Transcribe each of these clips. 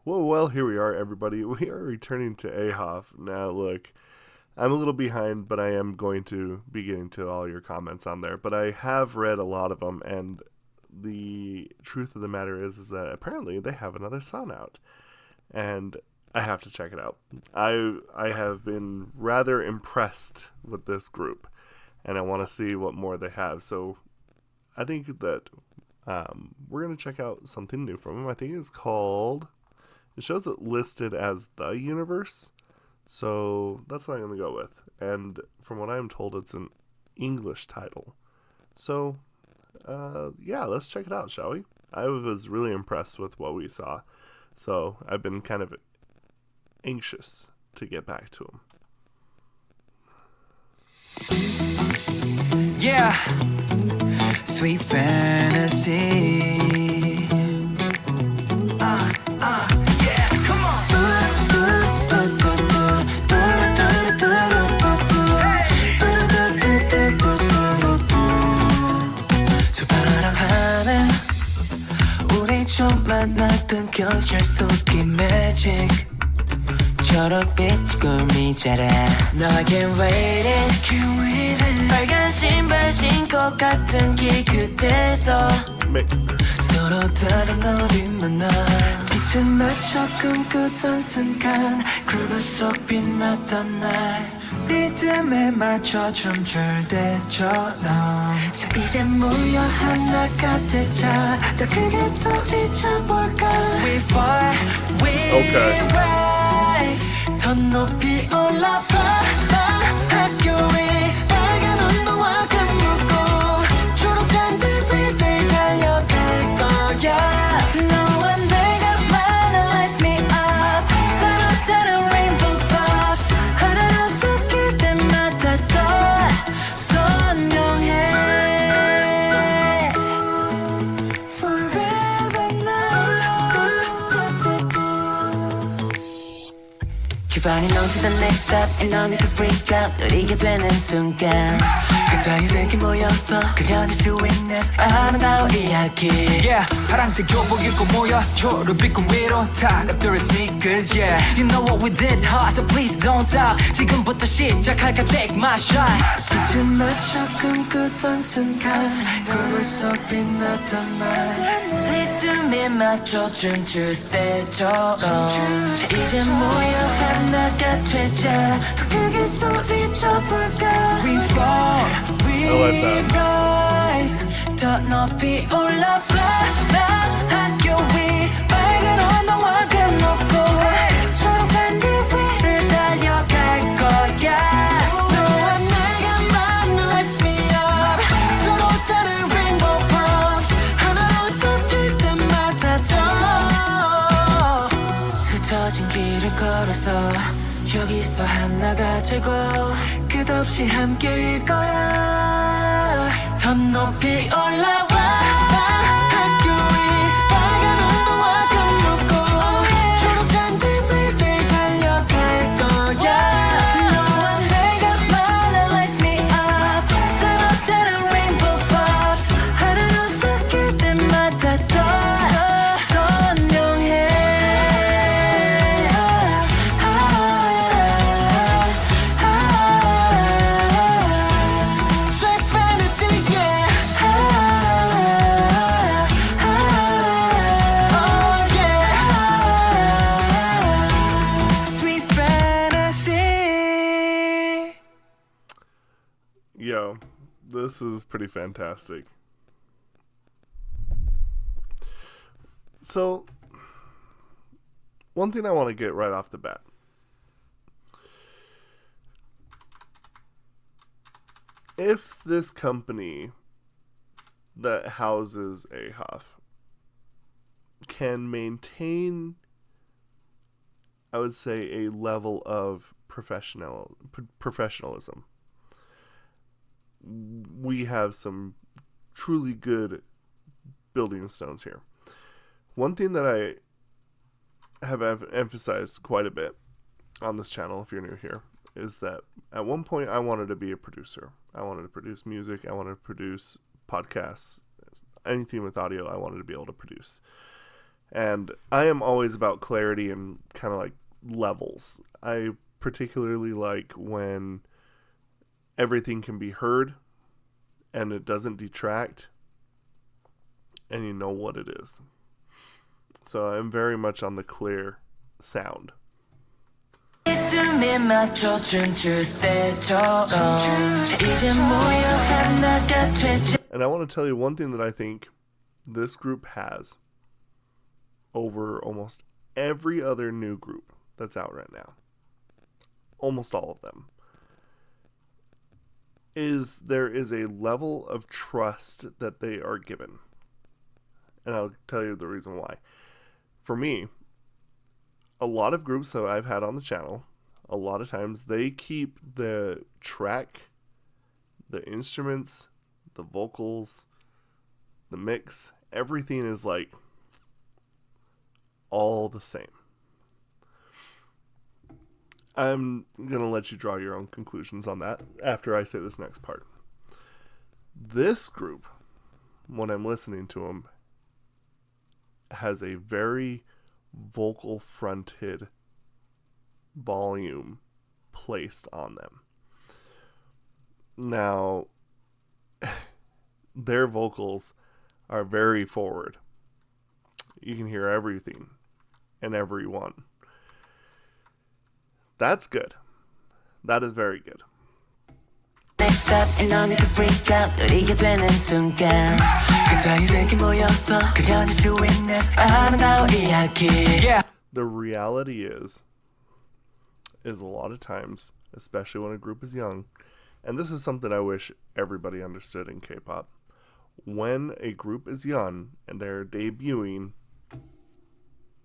Well, here we are, everybody. We are returning to AHOF. Now, look, I'm a little behind, but I am going to be getting to all your comments on there. But I have read a lot of them, and the truth of the matter is that apparently they have another song out, and I have to check it out. I have been rather impressed with this group, and I want to see what more they have. So I think that we're going to check out something new from them. I think it's called... It shows it listed as The Universe, so that's what I'm going to go with. And from what I'm told, it's an English title. So, yeah, let's check it out, shall we? I was really impressed with what we saw, so I've been kind of anxious to get back to them. Yeah, sweet fantasy. 좀 만났던 겨울 속의 magic 초록빛 꿈이 자라 No I can't wait it 빨간 신발 신고 같은 길 끝에서 서로 다른 너를 만나 빛을 맞춰 꿈꾸던 순간 그룹 속 빛났던 날 리듬에 맞춰 춤출 때처럼 자 이제 모여 하나가 되자 더 크게 소리쳐볼까 We fly, we rise 더 높이 올라봐 학교 위 빨간 온도와 금묻고 초록잔디 위를 달려갈 거야 너와 내가 만나 lights me up 서로 다른 rainbow puffs 하나로 섞일 때마다 더 선명해 Forever now 기반이 on to the next step and no need to freak out 누리게 되는 순간 그자의 색이 모여서 그려낼 수 있는 아름다운 이야기 Yeah 파란색 교복 입고 모여 초록빛 꿈 위로 타갑들의 sneakers Yeah You know what we did huh So please don't stop 지금부터 시작할까 Take my shot 빛을 맞춰 꿈꾸던 순간 거울 속 빛났던 날 리듬에 맞춰 춤출 때처럼 자 이제 모여 하나가 되자 더 크게 소리쳐볼까 We fall We rise 더 높이 올라봐 나 학교 위 빨간 언어와 금먹고 초록잔디 위를 달려갈 거야 너와 내가 만나 Lights me up 서로 다른 rainbow puffs 하나로 섞일 때마다 더 흩어진 길을 걸어서 여기서 하나가 되고 끝없이 함께일 거야 더 높이 올라와 학교 위 빨간 온도와 금묻고 초록잔디 위를 달려갈 거야 너와 내가 만나 Lights me up 서로 다른 rainbow puffs 하나로 섞일 때마다 더 선명해 Yo, this is pretty fantastic. So, one thing I want to get right off the bat. If this company that houses AHOF can maintain, I would say, a level of professionalism, we have some truly good building stones here. One thing that I have emphasized quite a bit on this channel, if you're new here, is that at one point I wanted to be a producer. I wanted to produce music. I wanted to produce podcasts. Anything with audio I wanted to be able to produce. And I am always about clarity and kind of like levels. I particularly like when everything can be heard and it doesn't detract and you know what it is. So I'm very much on the clear sound. And I want to tell you one thing that I think this group has over almost every other new group that's out right now, almost all of them, is there is a level of trust that they are given. And I'll tell you the reason why. For me, a lot of groups that I've had on the channel, a lot of times they keep the track, the instruments, the vocals, the mix, everything is like all the same. I'm going to let you draw your own conclusions on that after I say this next part. This group, when I'm listening to them, has a very vocal fronted volume placed on them. Now, their vocals are very forward. You can hear everything and everyone. That's good. That is very good. Next up, and no need to freak out. 우리가 되는 순간 그자의 색이 모여서 그려낼 수 있는 아름다운 이야기. The reality is a lot of times, especially when a group is young, and this is something I wish everybody understood in K-pop. When a group is young and they're debuting,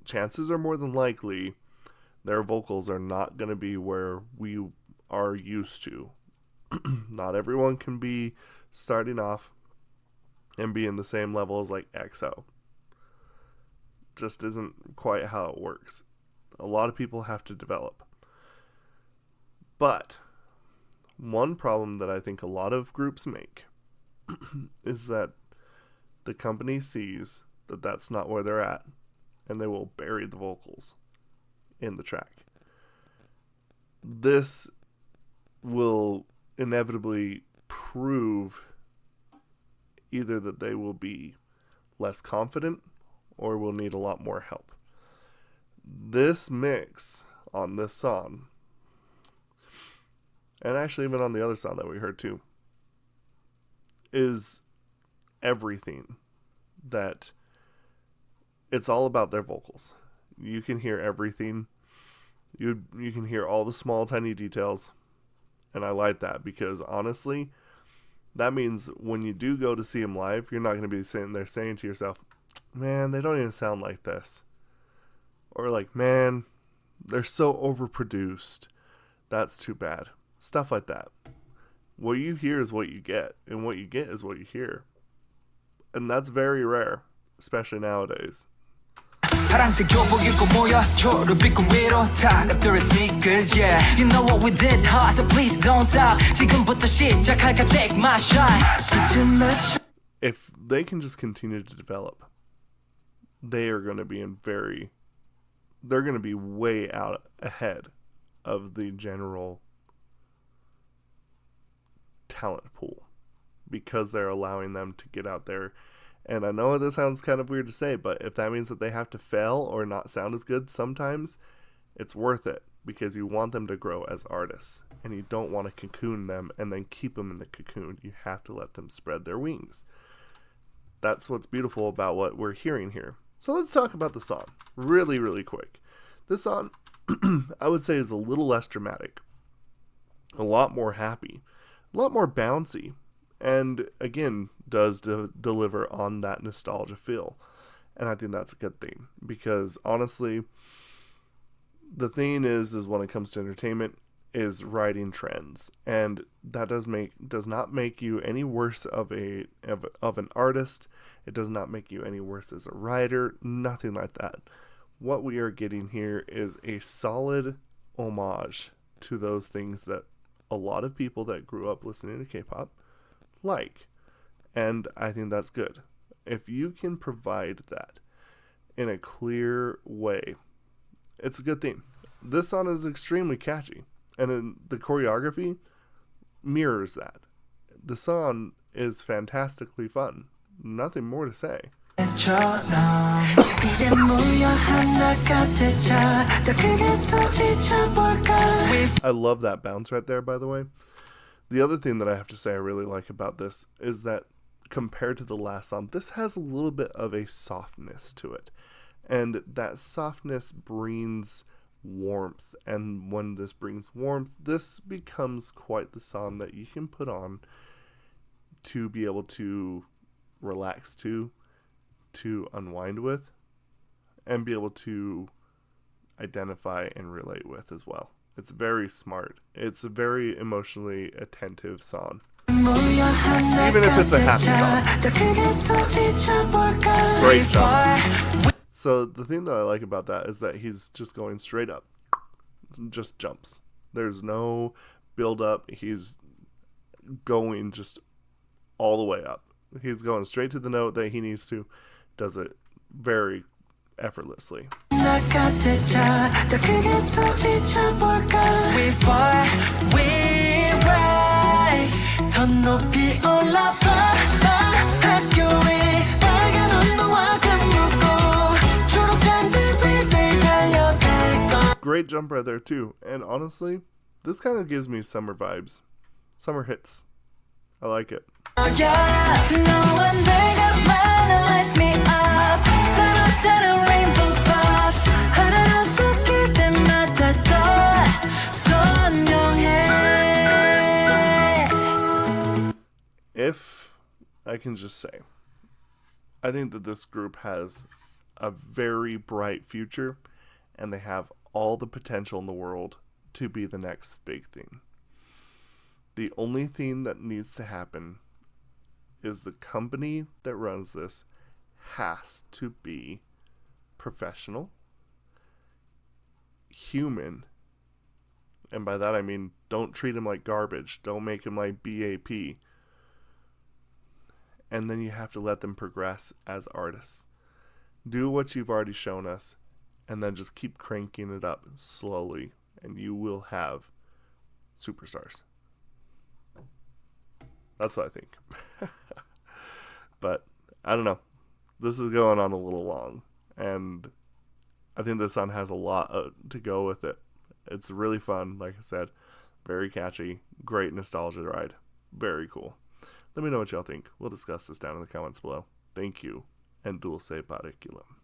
chances are more than likely their vocals are not going to be where we are used to. Not everyone can be starting off and be in the same level as like EXO. Just isn't quite how it works. A lot of people have to develop. But one problem that I think a lot of groups make is that the company sees that that's not where they're at, and they will bury the vocals in the track. This will inevitably prove either that they will be less confident or will need a lot more help. This mix on this song, and actually even on the other song that we heard too, is everything that it's all about their vocals. You can hear everything. You can hear all the small tiny details. And I like that because honestly, that means when you do go to see them live, you're not going to be sitting there saying to yourself, man, they don't even sound like this. Or like, man, they're so overproduced. That's too bad. Stuff like that. What you hear is what you get, and what you get is what you hear. And that's very rare, especially nowadays. 파란색 교복 입고 모여 초록 빛깔 위로 Top of the sneakers, yeah. You know what we did, huh? So please don't stop. 지금부터 시작할까? Take my shot. If they can just continue to develop, they are going to be they're going to be way out ahead of the general talent pool because they're allowing them to get out there. And I know this sounds kind of weird to say, but if that means that they have to fail or not sound as good sometimes, it's worth it because you want them to grow as artists and you don't want to cocoon them and then keep them in the cocoon. You have to let them spread their wings. That's what's beautiful about what we're hearing here. So let's talk about the song really, really quick. This song, I would say, is a little less dramatic, a lot more happy, a lot more bouncy. And again, does deliver on that nostalgia feel. And I think that's a good thing. Because honestly, the thing is when it comes to entertainment, is writing trends. And that does not make you any worse of an artist. It does not make you any worse as a writer. Nothing like that. What we are getting here is a solid homage to those things that a lot of people that grew up listening to K-pop like. And I think that's good. If you can provide that, in a clear way. It's a good theme. This song is extremely catchy, and in the choreography mirrors that. The song is fantastically fun. Nothing more to say. I love that bounce right there, by the way. The other thing that I have to say I really like about this is that compared to the last song, this has a little bit of a softness to it. And that softness brings warmth. And when this brings warmth, this becomes quite the song that you can put on to be able to relax to unwind with, and be able to identify and relate with as well. It's very smart. It's a very emotionally attentive song. Even if it's a happy song. Great job. So the thing that I like about that is that he's just going straight up. Just jumps. There's no build up. He's going just all the way up. He's going straight to the note that he needs to. Does it very effortlessly. Great jump right there too. And honestly, this kind of gives me summer vibes. Summer hits. I like it. If I can just say, I think that this group has a very bright future, and they have all the potential in the world to be the next big thing. The only thing that needs to happen is the company that runs this has to be professional, human, and by that I mean don't treat them like garbage, don't make them like BAP, and then you have to let them progress as artists. Do what you've already shown us, and then just keep cranking it up slowly, and you will have superstars. That's what I think. But I don't know. This is going on a little long, and I think this song has a lot to go with it. It's really fun, like I said. Very catchy. Great nostalgia ride. Very cool. Let me know what y'all think. We'll discuss this down in the comments below. Thank you, and dulce pariculum.